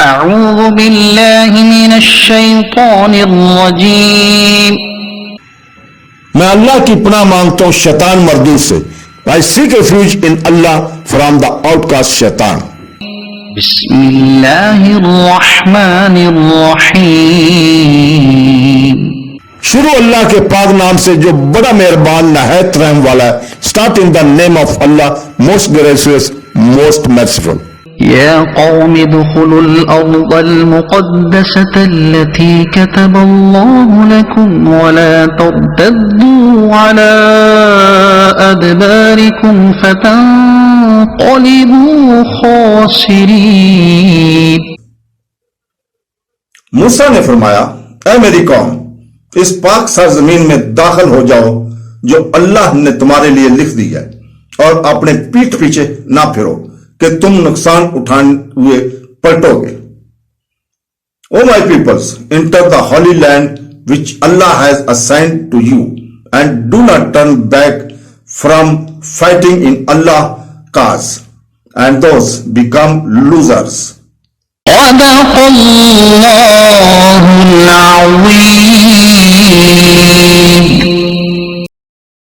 اعوذ باللہ من الشیطان الرجیم میں اللہ کی پناہ مانگتا ہوں شیطان مردود سے. I seek refuge in Allah from the outcast شیطان. بسم اللہ الرحمن الرحیم شروع اللہ کے پاک نام سے جو بڑا مہربان نہایت رحم والا ہے. Start in the name of Allah, most gracious, most merciful. يا قوم ادخلوا الأرض المقدسة التي كتب الله لكم ولا ترتدوا على أدباركم فتنقلبوا خاسرين. موسیٰ نے فرمایا اے میری قوم اس پاک سرزمین میں داخل ہو جاؤ جو اللہ نے تمہارے لیے لکھ دی ہے اور اپنے پیٹھ پیچھے نہ پھرو کہ تم نقصان اٹھانے ہوئے پلٹو گے. O my peoples, enter the holy land which Allah has assigned to you and do not turn back from fighting in Allah's cause and those become losers. صدق اللہ